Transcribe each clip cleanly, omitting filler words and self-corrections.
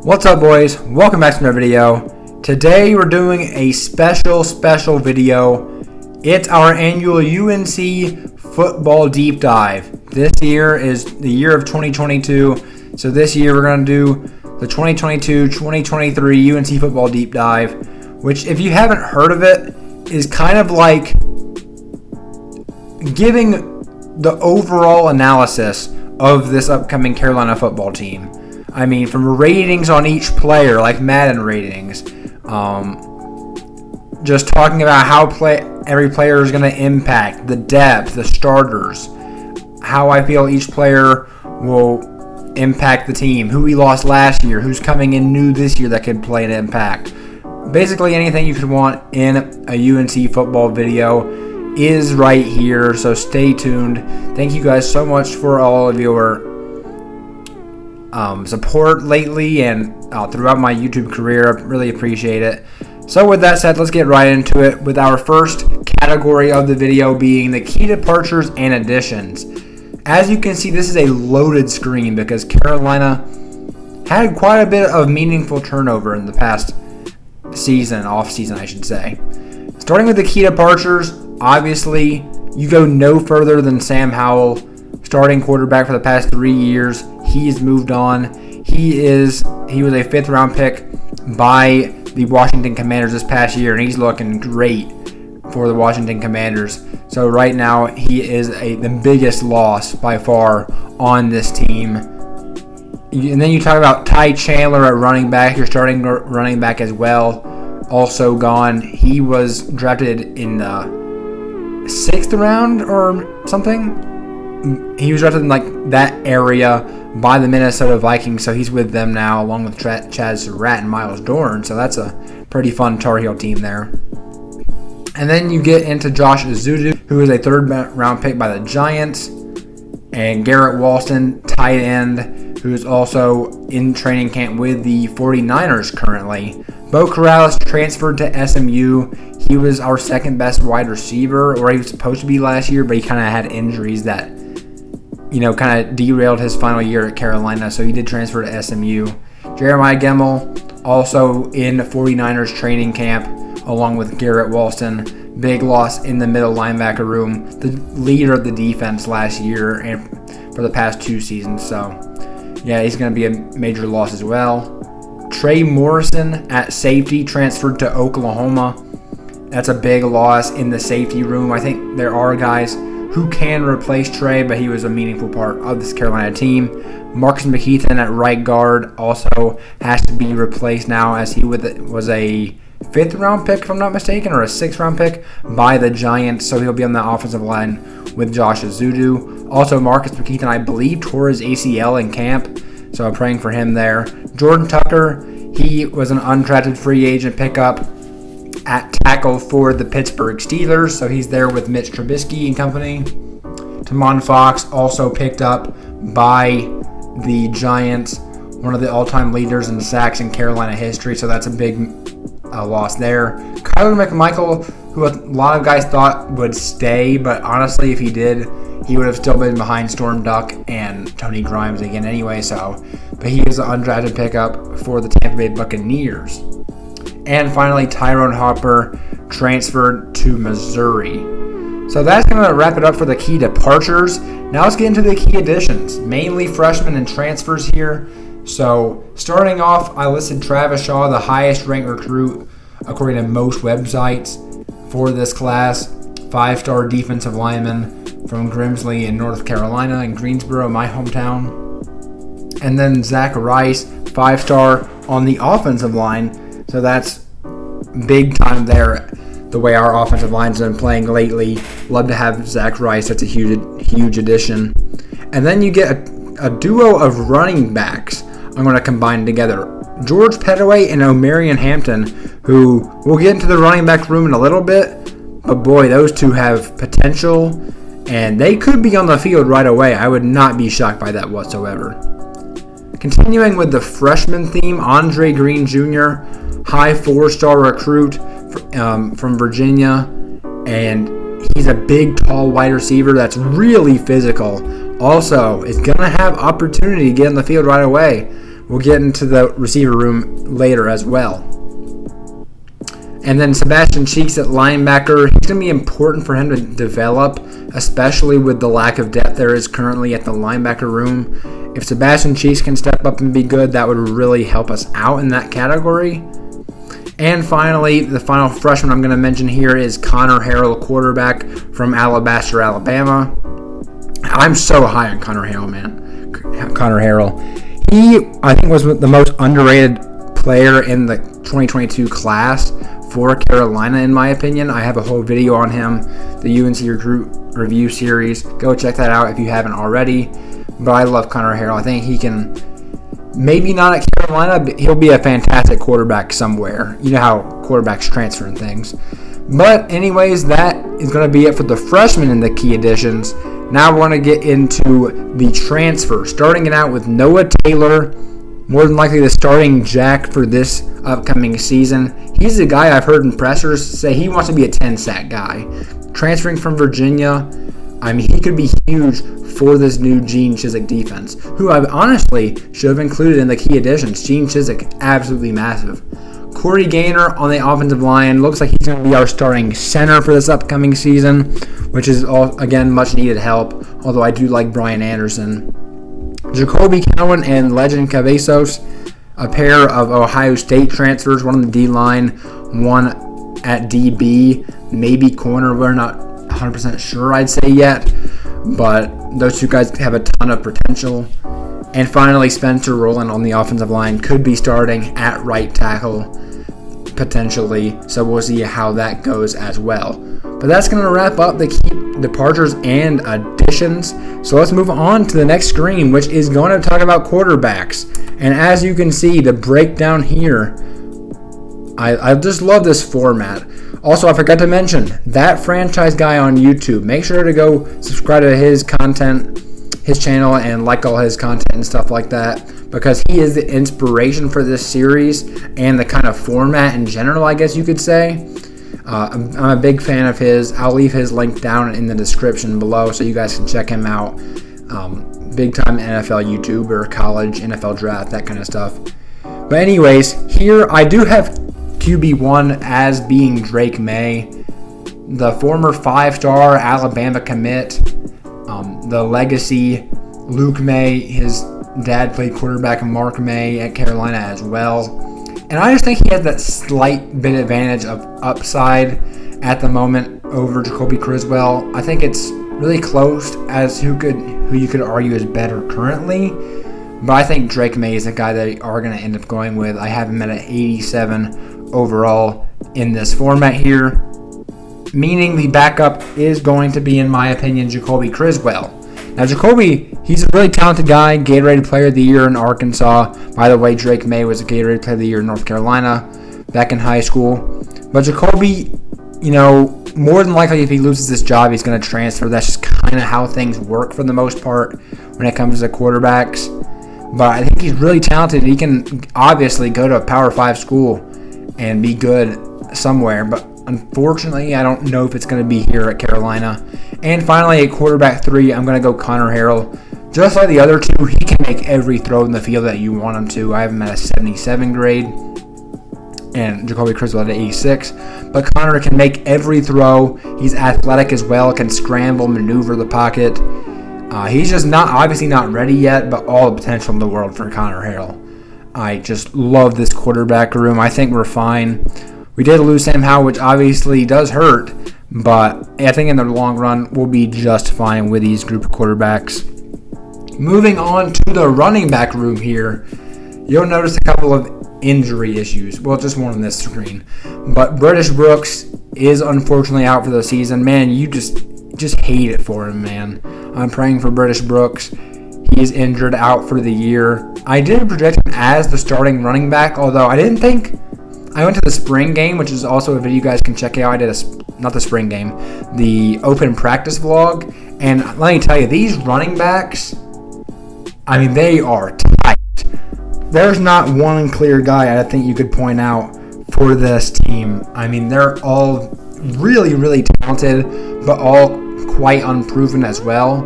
What's up, boys? Welcome back to another video. Today we're doing a special video. It's our annual UNC football deep dive. This year is the year of 2022. So this year we're going to do the 2022-2023 UNC football deep dive, which, if you haven't heard of it, is kind of like giving the overall analysis of this upcoming Carolina football team. I mean, from ratings on each player, like Madden ratings, just talking about how every player is going to impact, the depth, the starters, how I feel each player will impact the team, who we lost last year, who's coming in new this year that could play an impact. Basically anything you could want in a UNC football video is right here, so stay tuned. Thank you guys so much for all of your support lately and throughout my YouTube career. I really appreciate it. So with that said, let's get right into it with our first category of the video being the key departures and additions. As you can see, this is a loaded screen because Carolina had quite a bit of meaningful turnover in the past off-season, I should say. Starting with the key departures, obviously, you go no further than Sam Howell, starting quarterback for the past 3 years. He's moved on. He was a fifth-round pick by the Washington Commanders this past year, and he's looking great for the Washington Commanders. So right now, he is the biggest loss by far on this team. And then you talk about Ty Chandler at running back, your starting running back as well, also gone. He was drafted in the 6th round or something. He was drafted in like that area by the Minnesota Vikings, so he's with them now along with Chad Surratt and Miles Dorn. So that's a pretty fun Tar Heel team there. And then you get into Josh Zuzu, who is a 3rd round pick by the Giants, and Garrett Walston, tight end, who is also in training camp with the 49ers currently. Bo Corrales transferred to SMU. He was our second best wide receiver, or he was supposed to be last year, but he kind of had injuries that kind of derailed his final year at Carolina, so he did transfer to SMU. Jeremiah Gemmel, also in 49ers training camp, along with Garrett Walston. Big loss in the middle linebacker room, the leader of the defense last year and for the past 2 seasons. So, yeah, he's going to be a major loss as well. Trey Morrison at safety transferred to Oklahoma. That's a big loss in the safety room. I think there are guys who can replace Trey, but he was a meaningful part of this Carolina team. Marcus McKethan at right guard also has to be replaced now, as he was a 5th round pick, if I'm not mistaken, or a 6th round pick by the Giants, so he'll be on the offensive line with Josh Zuzu. Also, Marcus McKethan, I believe, tore his ACL in camp, so I'm praying for him there. Jordan Tucker, he was an undrafted free agent pickup at tackle for the Pittsburgh Steelers, so he's there with Mitch Trubisky and company. Tamon Fox, also picked up by the Giants, one of the all-time leaders in sacks in Carolina history, so that's a big loss there. Kyla Mcmichael, who a lot of guys thought would stay, but honestly, if he did, he would have still been behind Storm Duck and Tony Grimes again anyway, but he is an undrafted pickup for the Tampa Bay Buccaneers. And finally, Tyrone Hopper transferred to Missouri. So that's going to wrap it up for the key departures. Now let's get into the key additions, mainly freshmen and transfers here. So starting off, I listed Travis Shaw, the highest ranked recruit according to most websites for this class. 5-star defensive lineman from Grimsley in North Carolina and Greensboro, my hometown. And then Zach Rice, 5-star on the offensive line. So that's big time there, the way our offensive line's been playing lately. Love to have Zach Rice. That's a huge addition. And then you get a duo of running backs I'm going to combine together. George Pettaway and Marion Hampton, who we'll get into the running back room in a little bit. But boy, those two have potential, and they could be on the field right away. I would not be shocked by that whatsoever. Continuing with the freshman theme, Andre Green Jr., high 4-star recruit from Virginia, and he's a big, tall wide receiver that's really physical. Also, is going to have opportunity to get in the field right away. We'll get into the receiver room later as well. And then Sebastian Cheeks at linebacker. He's going to be important for him to develop, especially with the lack of depth there is currently at the linebacker room. If Sebastian Cheeks can step up and be good, that would really help us out in that category. And finally, the final freshman I'm going to mention here is Conor Harrell, quarterback from Alabaster, Alabama. I'm so high on Conor Harrell, man. Conor Harrell. He, I think, was the most underrated player in the 2022 class for Carolina, in my opinion. I have a whole video on him, the UNC Recruit Review Series. Go check that out if you haven't already. But I love Conor Harrell. I think he can, maybe not at Carolina, but he'll be a fantastic quarterback somewhere. You know how quarterbacks transfer and things. But anyways, that is going to be it for the freshmen in the key additions. Now we're going to get into the transfer. Starting it out with Noah Taylor, more than likely the starting jack for this upcoming season. He's the guy I've heard in pressers say he wants to be a 10-sack guy. Transferring from Virginia, I mean, he could be huge for this new Gene Chizik defense, who I honestly should have included in the key additions. Gene Chizik, absolutely massive. Corey Gaynor on the offensive line. Looks like he's going to be our starting center for this upcoming season, which is, again, much needed help, although I do like Brian Anderson. Jacoby Cowan and Legend Cavazos, a pair of Ohio State transfers, one on the D-line, one at DB, maybe corner. We're not 100% sure, I'd say, yet, but those two guys have a ton of potential. And finally, Spencer Rowland on the offensive line could be starting at right tackle, potentially, so we'll see how that goes as well. But that's going to wrap up the key departures and additions. So let's move on to the next screen, which is going to talk about quarterbacks. And as you can see, the breakdown here, I just love this format. Also, I forgot to mention, that franchise guy on YouTube, make sure to go subscribe to his content, his channel, and like all his content and stuff like that, because he is the inspiration for this series and the kind of format in general, I guess you could say. I'm a big fan of his. I'll leave his link down in the description below so you guys can check him out. Big time NFL YouTuber, college, NFL draft, that kind of stuff. But anyways, here I do have QB1 as being Drake May, the former 5-star Alabama commit, the legacy Luke May. His dad played quarterback, Mark May, at Carolina as well. And I just think he has that slight bit advantage of upside at the moment over Jacoby Criswell. I think it's really close as who you could argue is better currently. But I think Drake May is the guy that they are going to end up going with. I have him at an 87 overall in this format here. Meaning the backup is going to be, in my opinion, Jacoby Criswell. Now, Jacoby, he's a really talented guy, Gatorade Player of the Year in Arkansas. By the way, Drake May was a Gatorade Player of the Year in North Carolina back in high school. But Jacoby, more than likely if he loses this job, he's going to transfer. That's just kind of how things work for the most part when it comes to quarterbacks. But I think he's really talented. He can obviously go to a Power 5 school and be good somewhere. But unfortunately, I don't know if it's going to be here at Carolina. And finally, at quarterback 3, I'm going to go Conor Harrell. Just like the other two, he can make every throw in the field that you want him to. I have him at a 77 grade. And Jacoby Criswell at 86. But Conor can make every throw. He's athletic as well, can scramble, maneuver the pocket. He's just obviously not ready yet, but all the potential in the world for Conor Harrell. I just love this quarterback room. I think we're fine. We did lose Sam Howell, which obviously does hurt, but I think in the long run, we'll be just fine with these group of quarterbacks. Moving on to the running back room here, you'll notice a couple of injury issues. Well, just one on this screen. But British Brooks is unfortunately out for the season. Man, you just hate it for him, man. I'm praying for British Brooks. He is injured, out for the year. I did project him as the starting running back, although I didn't think. I went to the spring game, which is also a video you guys can check out. I did not the spring game, the open practice vlog. And let me tell you, these running backs, I mean, they are tight. There's not one clear guy I think you could point out for this team. I mean, they're all really, really talented, but all quite unproven as well.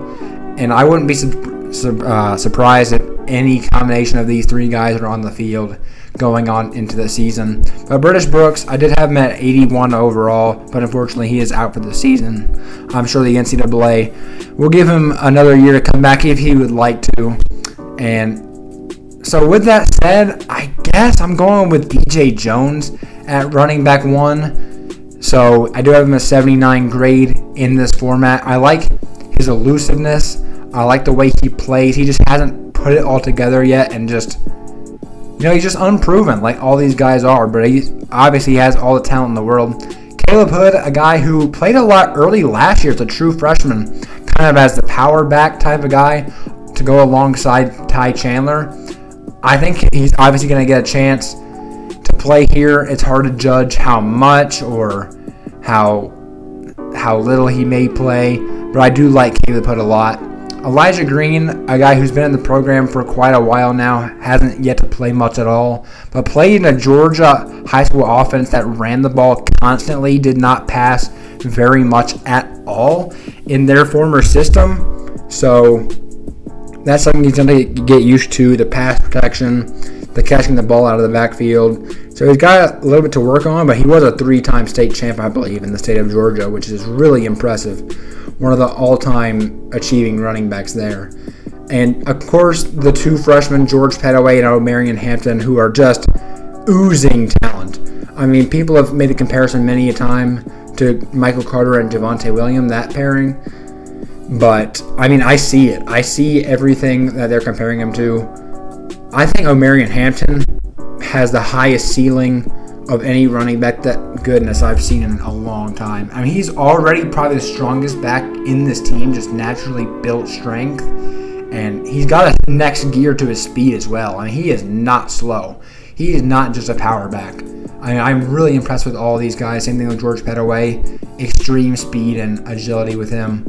And I wouldn't be surprised any combination of these three guys are on the field going on into the season. But British Brooks, I did have him at 81 overall, but unfortunately he is out for the season. I'm sure the NCAA will give him another year to come back if he would like to. And so with that said, I guess I'm going with DJ Jones at running back 1. So I do have him a 79 grade in this format. I like his elusiveness. I like the way he plays. He just hasn't put it all together yet, and just, he's just unproven like all these guys are, but he obviously has all the talent in the world. Caleb Hood, a guy who played a lot early last year as a true freshman, kind of as the power back type of guy to go alongside Ty Chandler. I think he's obviously going to get a chance to play here. It's hard to judge how much or how little he may play, but I do like Caleb Hood a lot. Elijah Green, a guy who's been in the program for quite a while now, hasn't yet to play much at all, but played in a Georgia high school offense that ran the ball constantly, did not pass very much at all in their former system. So that's something he's going to get used to, the pass protection, the catching the ball out of the backfield. So he's got a little bit to work on, but he was a 3-time state champ, I believe, in the state of Georgia, which is really impressive. One of the all-time achieving running backs there. And, of course, the two freshmen, George Pettaway and Marion Hampton, who are just oozing talent. I mean, people have made the comparison many a time to Michael Carter and Javonte Williams, that pairing. But, I mean, I see it. I see everything that they're comparing him to. I think Marion Hampton has the highest ceiling of any running back that goodness I've seen in a long time. I mean, he's already probably the strongest back in this team, just naturally built strength. And he's got a next gear to his speed as well. I mean, he is not slow. He is not just a power back. I mean, I'm really impressed with all these guys. Same thing with George Pettaway. Extreme speed and agility with him.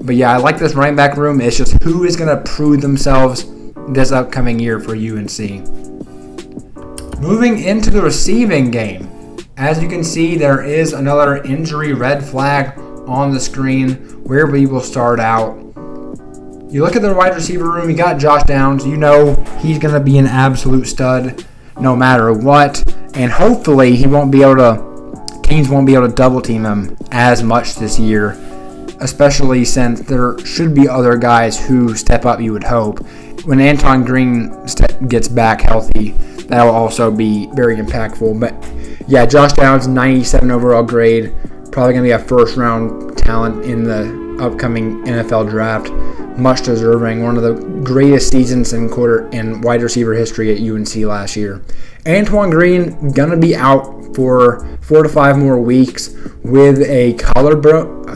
But yeah, I like this running back room. It's just who is going to prove themselves this upcoming year for UNC. Moving into the receiving game. As you can see, there is another injury red flag on the screen where we will start out. You look at the wide receiver room, you got Josh Downs. You know he's going to be an absolute stud no matter what. And hopefully Canes won't be able to double team him as much this year, especially since there should be other guys who step up, you would hope. When Anton Green gets back healthy, that will also be very impactful. But yeah, Josh Downs, 97 overall grade, probably going to be a first-round talent in the upcoming NFL draft. Much deserving. One of the greatest seasons in wide receiver history at UNC last year. Antoine Green going to be out for 4 to 5 more weeks with a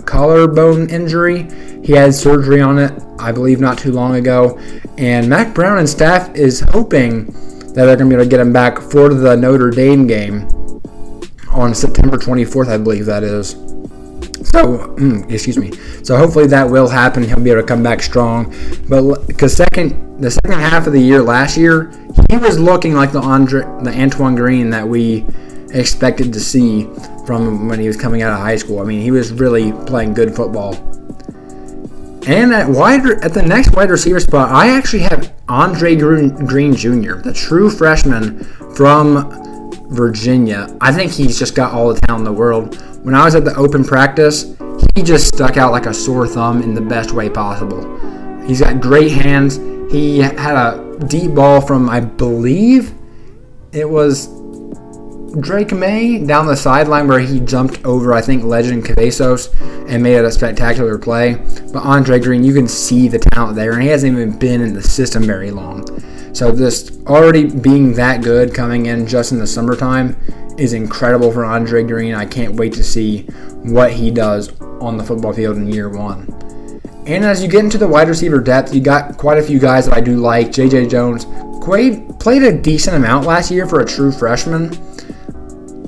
collarbone injury. He had surgery on it, I believe, not too long ago. And Mac Brown and staff is hoping that they're going to be able to get him back for the Notre Dame game on September 24th, I believe that is. So, So hopefully that will happen. He'll be able to come back strong. But because the second half of the year last year, he was looking like the Antoine Green that we expected to see from him when he was coming out of high school. I mean, he was really playing good football. And at the next wide receiver spot, I actually have Andre Green Jr., the true freshman from Virginia. I think he's just got all the talent in the world. When I was at the open practice, he just stuck out like a sore thumb in the best way possible. He's got great hands. He had a deep ball from, I believe, it was Drake May down the sideline where he jumped over, I think, Legend Cavazos and made it a spectacular play. But Andre Green, you can see the talent there, and he hasn't even been in the system very long. So this already being that good coming in just in the summertime is incredible for Andre Green. I can't wait to see what he does on the football field in year one. And as you get into the wide receiver depth, you got quite a few guys that I do like. J.J. Jones played a decent amount last year for a true freshman.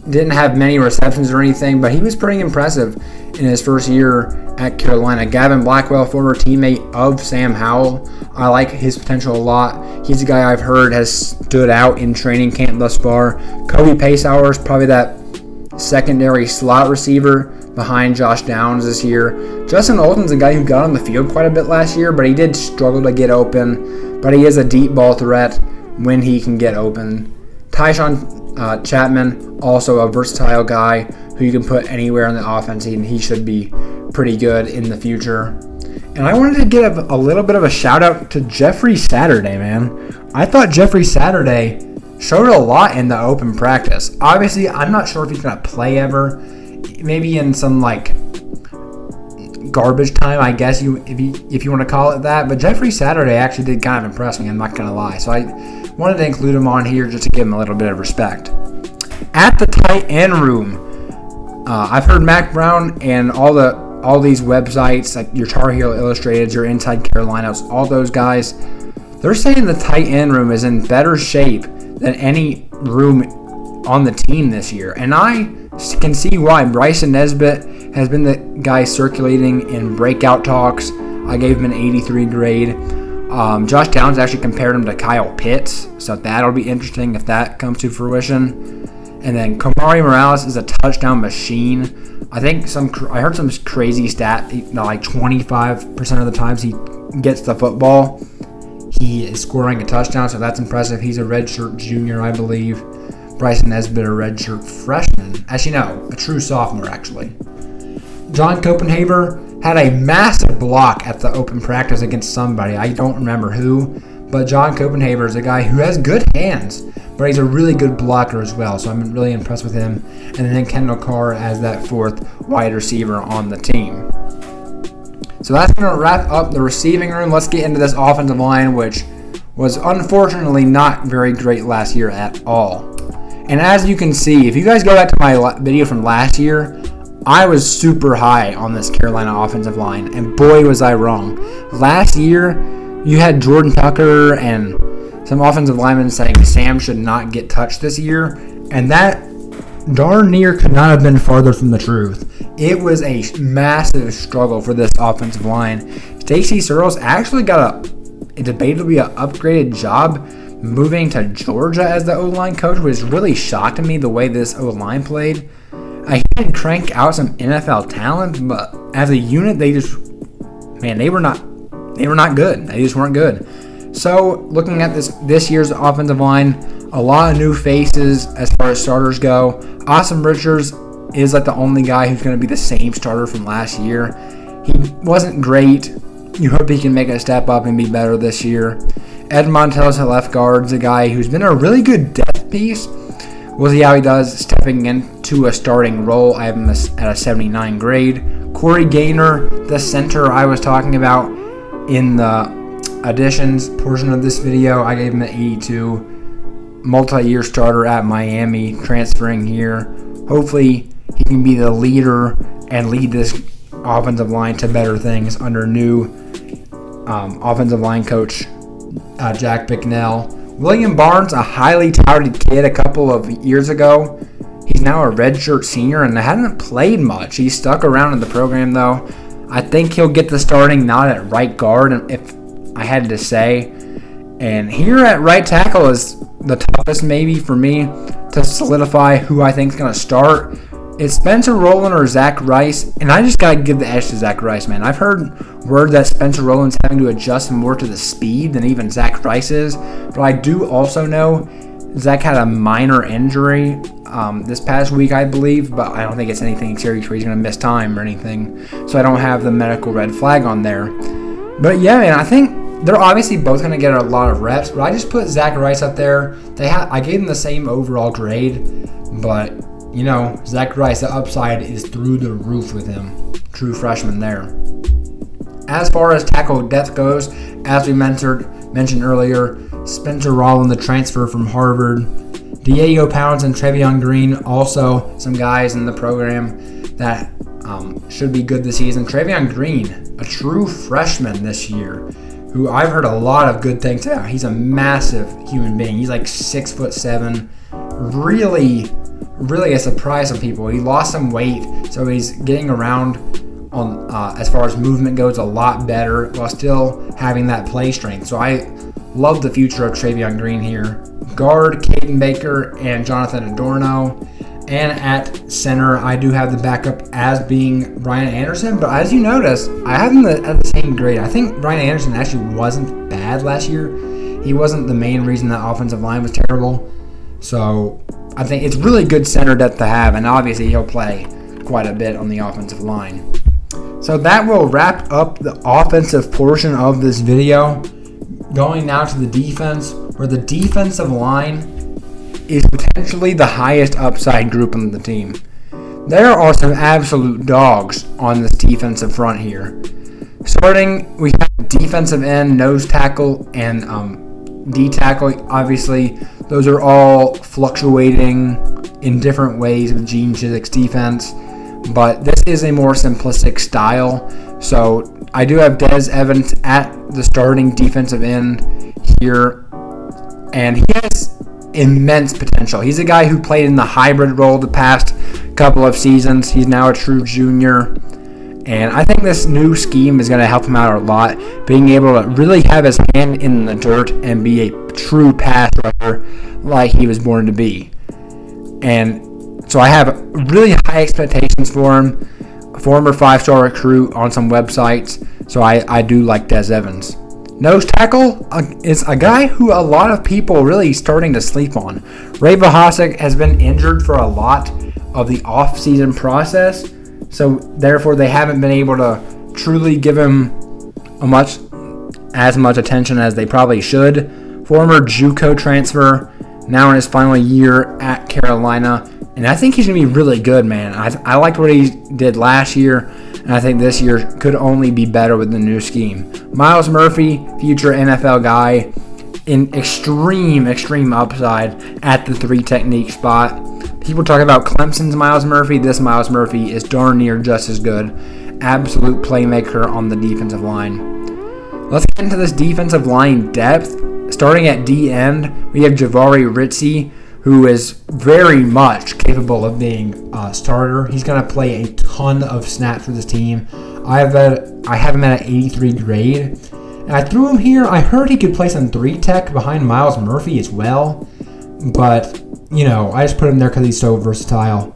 Didn't have many receptions or anything, but he was pretty impressive in his first year at Carolina. Gavin Blackwell, former teammate of Sam Howell. I like his potential a lot. He's a guy I've heard has stood out in training camp thus far. Kobe Pacehour is probably that secondary slot receiver behind Josh Downs this year. Justin Alton's a guy who got on the field quite a bit last year, but he did struggle to get open. But he is a deep ball threat when he can get open. Tyshawn Chapman, also a versatile guy who you can put anywhere in the offense, and he should be pretty good in the future. And I wanted to give a little bit of a shout out to Jeffrey Saturday, man. I thought Jeffrey Saturday showed a lot in the open practice. Obviously, I'm not sure if he's going to play ever. Maybe in some garbage time, I guess if you want to call it that. But Jeffrey Saturday actually did kind of impress me, I'm not going to lie. So I wanted to include him on here just to give him a little bit of respect. At the tight end room, I've heard Mac Brown and all these websites, like your Tar Heel Illustrated, your Inside Carolinas, all those guys, they're saying the tight end room is in better shape than any room on the team this year. And I can see why. Bryson Nesbitt has been the guy circulating in breakout talks. I gave him an 83 grade. Josh Downs actually compared him to Kyle Pitts, so that'll be interesting if that comes to fruition. And then Camari Morales is a touchdown machine. I heard some crazy stat, like 25% of the times he gets the football, he is scoring a touchdown, so that's impressive. He's a redshirt junior, I believe. Bryson Nesbitt, a redshirt freshman. As you know, a true sophomore, actually. John Copenhaver had a massive block at the open practice against somebody. I don't remember who, but John Copenhaver is a guy who has good hands, but he's a really good blocker as well, so I'm really impressed with him. And then Kendall Carr as that fourth wide receiver on the team. So that's going to wrap up the receiving room. Let's get into this offensive line, which was unfortunately not very great last year at all. And as you can see, if you guys go back to my video from last year, I was super high on this Carolina offensive line, and boy was I wrong. Last year, you had Jordan Tucker and some offensive linemen saying Sam should not get touched this year, and that darn near could not have been farther from the truth. It was a massive struggle for this offensive line. Stacey Searles actually got a debatably an upgraded job moving to Georgia as the O-line coach, which really shocked me the way this O-line played. He did crank out some NFL talent, but as a unit, they were not good. They just weren't good. So, looking at this year's offensive line, a lot of new faces as far as starters go. Austin Richards is like the only guy who's going to be the same starter from last year. He wasn't great. You hope he can make a step up and be better this year. Ed Montel's a left guard, is a guy who's been a really good depth piece. We'll see how he does stepping into a starting role. I have him at a 79 grade. Corey Gaynor, the center I was talking about in the additions portion of this video, I gave him an 82. Multi-year starter at Miami, transferring here. Hopefully he can be the leader and lead this offensive line to better things under new offensive line coach Jack Bicknell. William Barnes, a highly touted kid a couple of years ago. He's now a redshirt senior and hasn't played much. He's stuck around in the program, though. I think he'll get the starting nod at right guard, if I had to say. And here at right tackle is the toughest maybe for me to solidify who I think is going to start. It's Spencer Rowland or Zach Rice, and I just got to give the edge to Zach Rice, man. I've heard word that Spencer Rowland's having to adjust more to the speed than even Zach Rice is, but I do also know Zach had a minor injury this past week, I believe, but I don't think it's anything serious where he's going to miss time or anything, so I don't have the medical red flag on there. But yeah, man, I think they're obviously both going to get a lot of reps, but I just put Zach Rice up there. I gave him the same overall grade, but you know, Zach Rice, the upside is through the roof with him. True freshman there. As far as tackle depth goes, as we mentioned earlier, Spencer Rowland, the transfer from Harvard, Diego Pounds and Trevion Green, also some guys in the program that should be good this season. Trevion Green, a true freshman this year, who I've heard a lot of good things about. He's a massive human being. He's like 6'7", really a surprise on people. He lost some weight, so he's getting around on as far as movement goes a lot better while still having that play strength. So I love the future of Trevion Green here. Guard Caden Baker and Jonathan Adorno, And at center, I do have the backup as being Brian Anderson. But as you notice, I have him at the same grade. I think Brian Anderson actually wasn't bad last year. He wasn't the main reason that offensive line was terrible. So I think it's really good center depth to have. And obviously, he'll play quite a bit on the offensive line. So that will wrap up the offensive portion of this video. Going now to the defense, where the defensive line is potentially the highest upside group on the team. There are some absolute dogs on this defensive front here. Starting, we have defensive end, nose tackle, and D tackle. Obviously, those are all fluctuating in different ways with Gene Chizik's defense, but this is a more simplistic style. So I do have Des Evans at the starting defensive end here, and he has immense potential. He's a guy who played in the hybrid role the past couple of seasons. He's now a true junior, and I think this new scheme is going to help him out a lot, being able to really have his hand in the dirt and be a true pass rusher like he was born to be. And so I have really high expectations for him. A former 5-star recruit on some websites, so I do like Des Evans. Nose tackle is a guy who a lot of people really starting to sleep on. Ray Vahasek has been injured for a lot of the off-season process, so therefore they haven't been able to truly give him as much attention as they probably should. Former JUCO transfer, now in his final year at Carolina, and I think he's going to be really good, man. I liked what he did last year, and I think this year could only be better with the new scheme. Myles Murphy, future NFL guy, in extreme upside at the 3 technique spot. People talk about Clemson's Myles Murphy. This Myles Murphy is darn near just as good. Absolute playmaker on the defensive line. Let's get into this defensive line depth. Starting at D end, we have Jahvaree Ritzie, who is very much capable of being a starter. He's going to play a ton of snaps for this team. I have him at an 83 grade. And I threw him here. I heard he could play some 3 tech behind Myles Murphy as well. But, I just put him there because he's so versatile.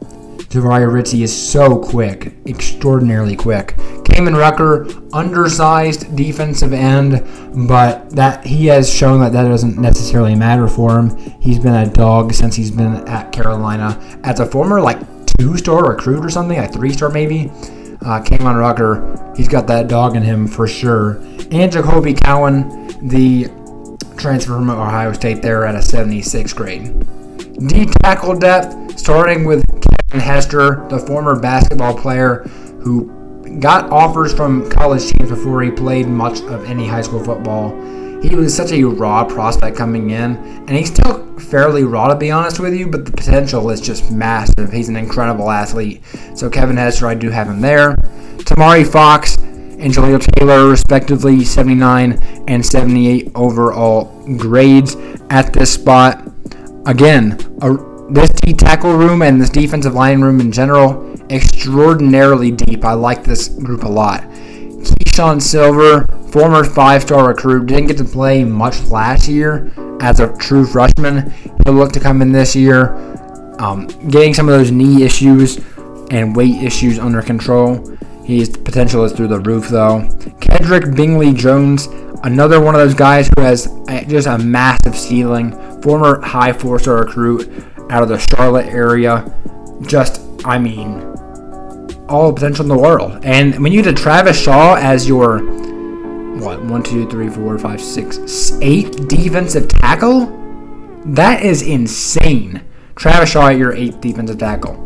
Jahvaree Ritzie is so quick, extraordinarily quick. Kamen Rucker, undersized defensive end, but that he has shown that doesn't necessarily matter for him. He's been a dog since he's been at Carolina. As a former 2-star recruit or something, 3-star maybe, Kamen Rucker, he's got that dog in him for sure. And Jacoby Cowan, the transfer from Ohio State, there at a 76 grade. D tackle depth, starting with Kevin Hester, the former basketball player who got offers from college teams before he played much of any high school football. He was such a raw prospect coming in, and he's still fairly raw to be honest with you, but the potential is just massive. He's an incredible athlete. So Kevin Hester, I do have him there. Tamari Fox and Jaleel Taylor, respectively, 79 and 78 overall grades at this spot. Again, this D tackle room and this defensive line room in general, extraordinarily deep. I like this group a lot. Keyshawn Silver, former 5-star recruit, didn't get to play much last year as a true freshman. He'll look to come in this year, getting some of those knee issues and weight issues under control. His potential is through the roof, though. Kendrick Bingley Jones, another one of those guys who has just a massive ceiling. Former high 4-star recruit out of the Charlotte area. All the potential in the world. And when you get Travis Shaw as your 8th defensive tackle, that is insane. Travis Shaw at your 8th defensive tackle.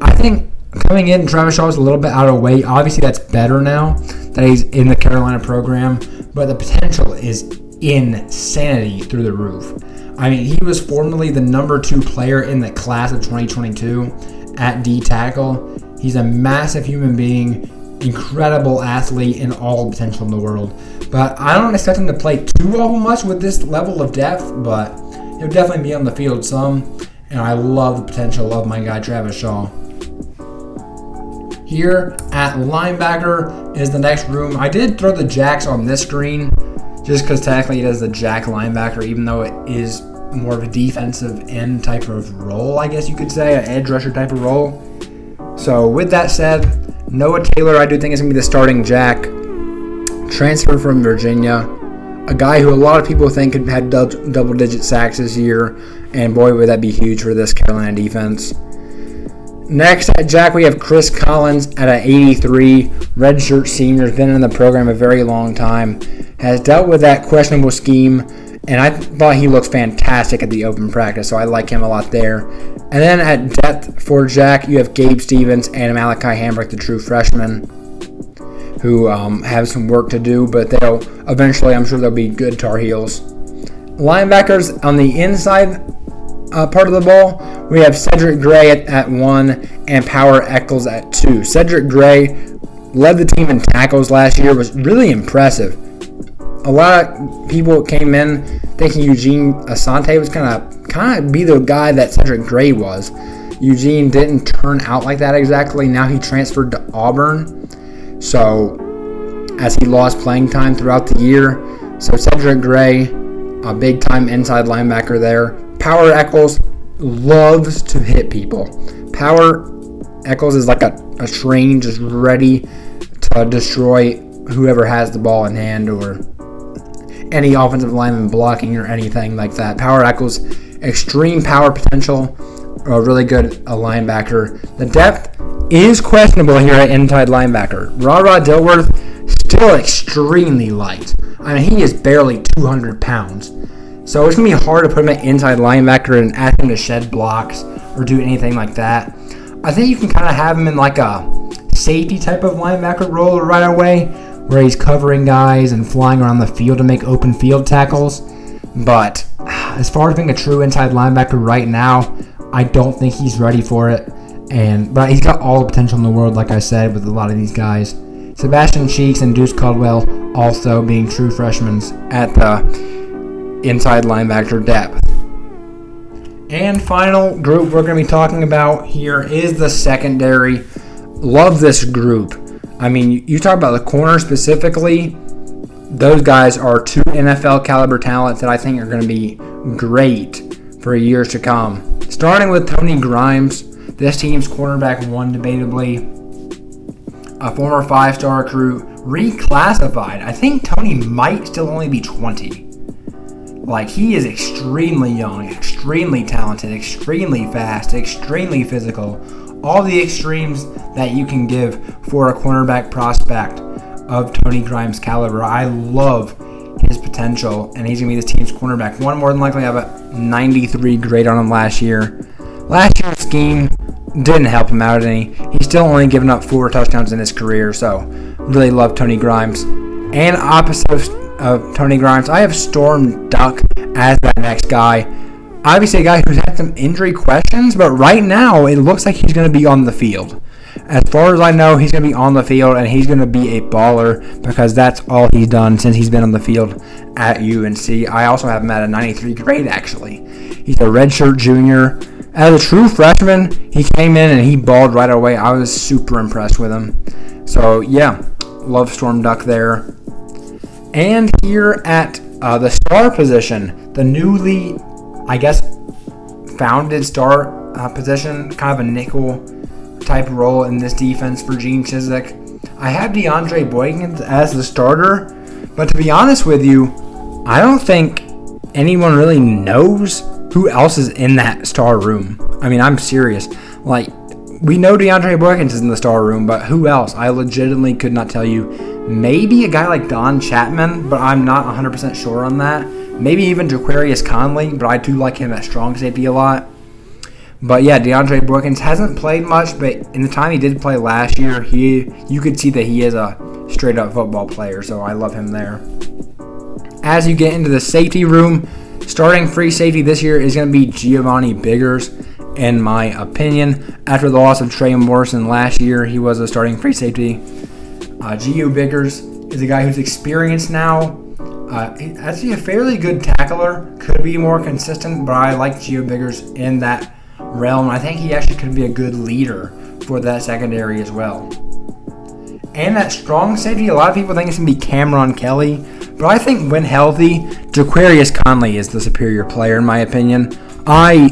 I think coming in, Travis Shaw is a little bit out of weight. Obviously, that's better now that he's in the Carolina program, but the potential is insanity through the roof. He was formerly the number 2 player in the class of 2022 at D tackle. He's a massive human being, incredible athlete, and all the potential in the world. But I don't expect him to play too much with this level of depth, but he'll definitely be on the field some. And I love the potential of my guy Travis Shaw. Here at linebacker is the next room. I did throw the Jacks on this screen just because technically it is the Jack linebacker, even though it is more of a defensive end type of role, I guess you could say, an edge rusher type of role. So with that said, Noah Taylor I do think is going to be the starting jack. Transfer from Virginia. A guy who a lot of people think could have double-digit sacks this year. And boy, would that be huge for this Carolina defense. Next at jack, we have Chris Collins at an 83. Redshirt senior, has been in the program a very long time. Has dealt with that questionable scheme. And I thought he looked fantastic at the open practice, so I like him a lot there. And then at depth for jack, you have Gabe Stevens and Malachi Hambrick, the true freshman, who have some work to do, but they'll eventually, I'm sure they'll be good Tar Heels. Linebackers on the inside part of the ball, we have Cedric Gray at 1 and Power Eccles at 2. Cedric Gray led the team in tackles last year, was really impressive. A lot of people came in thinking Eugene Asante was kind of be the guy that Cedric Gray was. Eugene didn't turn out like that exactly. Now he transferred to Auburn. So, as he lost playing time throughout the year. So, Cedric Gray, a big-time inside linebacker there. Power Eccles loves to hit people. Power Eccles is like a train just ready to destroy whoever has the ball in hand or any offensive lineman blocking or anything like that. Power Eccles, extreme power potential, a really good linebacker. The depth is questionable here at inside linebacker. Ra Dilworth, still extremely light. I mean, he is barely 200 pounds. So it's going to be hard to put him at inside linebacker and ask him to shed blocks or do anything like that. I think you can kind of have him in like a safety type of linebacker role right away, where he's covering guys and flying around the field to make open field tackles. But as far as being a true inside linebacker right now, I don't think he's ready for it. But he's got all the potential in the world, like I said, with a lot of these guys. Sebastian Cheeks and Deuce Caldwell also being true freshmen at the inside linebacker depth. And final group we're going to be talking about here is the secondary. Love this group. I mean, you talk about the corner specifically, those guys are two NFL caliber talents that I think are going to be great for years to come. Starting with Tony Grimes, this team's cornerback one, debatably. A former 5-star recruit, reclassified. I think Tony might still only be 20. Like, he is extremely young, extremely talented, extremely fast, extremely physical. All the extremes that you can give for a cornerback prospect of Tony Grimes' caliber. I love his potential, and he's going to be this team's cornerback one. More than likely have a 93 grade on him last year. Last year's scheme didn't help him out any. He's still only given up 4 touchdowns in his career, so really love Tony Grimes. And opposite of Tony Grimes, I have Storm Duck as that next guy. Obviously a guy who's had some injury questions, but right now it looks like he's going to be on the field. As far as I know, he's going to be on the field, and he's going to be a baller because that's all he's done since he's been on the field at UNC. I also have him at a 93 grade, actually. He's a redshirt junior. As a true freshman, he came in and he balled right away. I was super impressed with him. So, yeah, love Storm Duck there. And here at the star position, the newly, I guess, founded star position, kind of a nickel type role in this defense for Gene Chizik. I have DeAndre Boykins as the starter, but to be honest with you, I don't think anyone really knows who else is in that star room. I mean, I'm serious. Like, we know DeAndre Boykins is in the star room, but who else? I legitimately could not tell you. Maybe a guy like Don Chapman, but I'm not 100% sure on that. Maybe even Jaquarius Conley, but I do like him at strong safety a lot. But yeah, DeAndre Boykins hasn't played much, but in the time he did play last year, you could see that he is a straight-up football player, so I love him there. As you get into the safety room, starting free safety this year is going to be Giovanni Biggers, in my opinion. After the loss of Trey Morrison last year, he was a starting free safety. Gio Biggers is a guy who's experienced now. Actually a fairly good tackler. Could be more consistent, but I like Gio Biggers in that realm. I think he actually could be a good leader for that secondary as well. And that strong safety, a lot of people think it's going to be Camron Kelly, but I think when healthy, Jaquarius Conley is the superior player in my opinion. I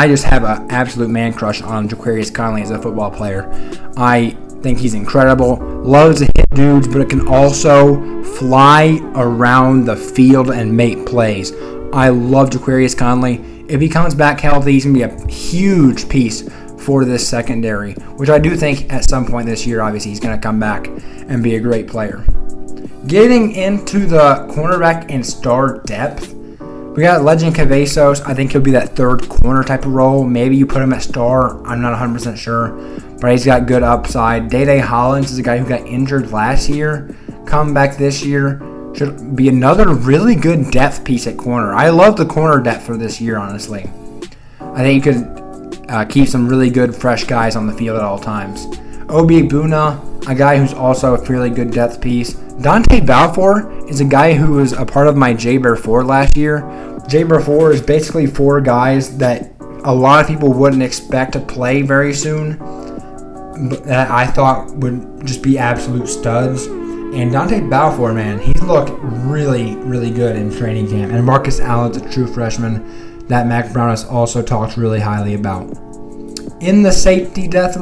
just have an absolute man crush on Jaquarius Conley as a football player. I think he's incredible. Loves to hit dudes, but it can also fly around the field and make plays. I love Jaquarius Conley. If he comes back healthy, he's going to be a huge piece for this secondary, which I do think at some point this year, obviously, he's going to come back and be a great player. Getting into the cornerback and star depth, we got Legend Cavazos. I think he'll be that third corner type of role. Maybe you put him at star. I'm not 100% sure, but he's got good upside. Day Hollins is a guy who got injured last year. Come back this year. Should be another really good depth piece at corner. I love the corner depth for this year, honestly. I think you could keep some really good, fresh guys on the field at all times. Obi Buna, a guy who's also a fairly good depth piece. Dante Balfour is a guy who was a part of my J Bear 4 last year. J Bear 4 is basically 4 guys that a lot of people wouldn't expect to play very soon, but that I thought would just be absolute studs. And Dante Balfour, man, he's looked really, really good in training camp. And Marcus Allen's a true freshman that Mac Brown has also talked really highly about. In the safety depth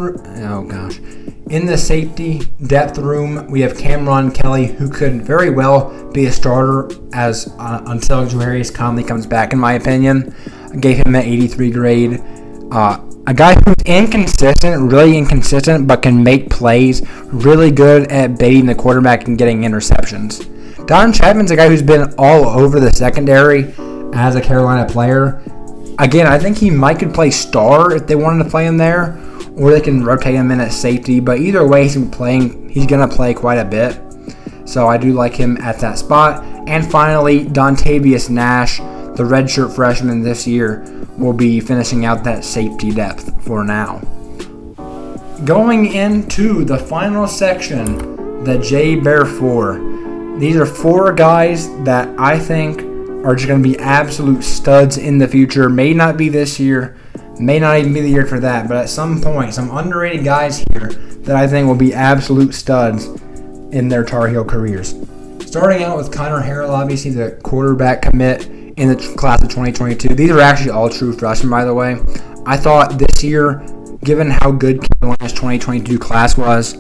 room, we have Camron Kelly, who could very well be a starter until Jaquarius Conley comes back, in my opinion. I gave him an 83 grade. A guy who's really inconsistent, but can make plays, really good at baiting the quarterback and getting interceptions. Don Chapman's a guy who's been all over the secondary as a Carolina player. Again, I think he could play star if they wanted to play him there, or they can rotate him in at safety, but either way, he's going to play quite a bit. So I do like him at that spot. And finally, Dontavius Nash, the redshirt freshman this year, will be finishing out that safety depth for now. Going into the final section, the J Bear 4. These are 4 guys that I think are just going to be absolute studs in the future. May not be this year, may not even be the year for that, but at some point, some underrated guys here that I think will be absolute studs in their Tar Heel careers. Starting out with Conor Harrell, obviously the quarterback commit in the class of 2022. These are actually all true freshmen, by the way. I thought this year, given how good Carolina's 2022 class was,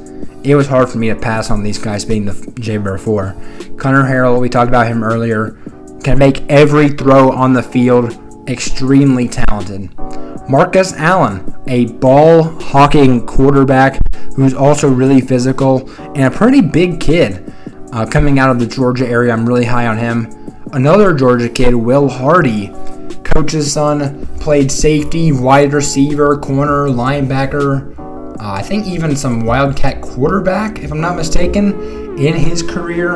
it was hard for me to pass on these guys being the J Bear 4. Conor Harrell, we talked about him earlier, can make every throw on the field, extremely talented. Marcus Allen, a ball-hawking quarterback who's also really physical and a pretty big kid. Coming out of the Georgia area, I'm really high on him. Another Georgia kid, Will Hardy, coach's son, played safety, wide receiver, corner, linebacker, I think even some Wildcat quarterback, if I'm not mistaken, in his career.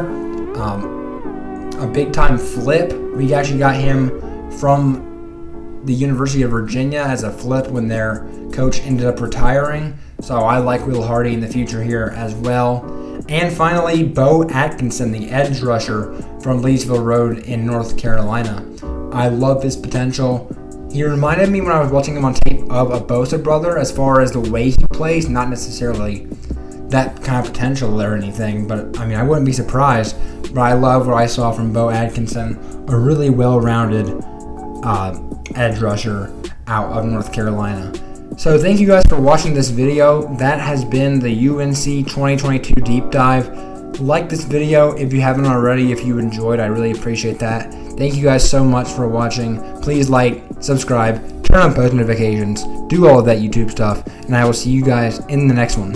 A big-time flip. We actually got him from the University of Virginia as a flip when their coach ended up retiring. So I like Will Hardy in the future here as well. And finally, Bo Atkinson, the edge rusher from Leesville Road in North Carolina. I love his potential. He reminded me when I was watching him on tape of a Bosa brother as far as the way he plays, not necessarily that kind of potential or anything, but I mean, I wouldn't be surprised. But I love what I saw from Bo Atkinson, a really well-rounded edge rusher out of North Carolina. So thank you guys for watching this video. That has been the UNC 2022 deep dive. Like this video if you haven't already. If you enjoyed, I really appreciate that. Thank you guys so much for watching. Please like, subscribe, turn on post notifications, do all of that YouTube stuff, and I will see you guys in the next one.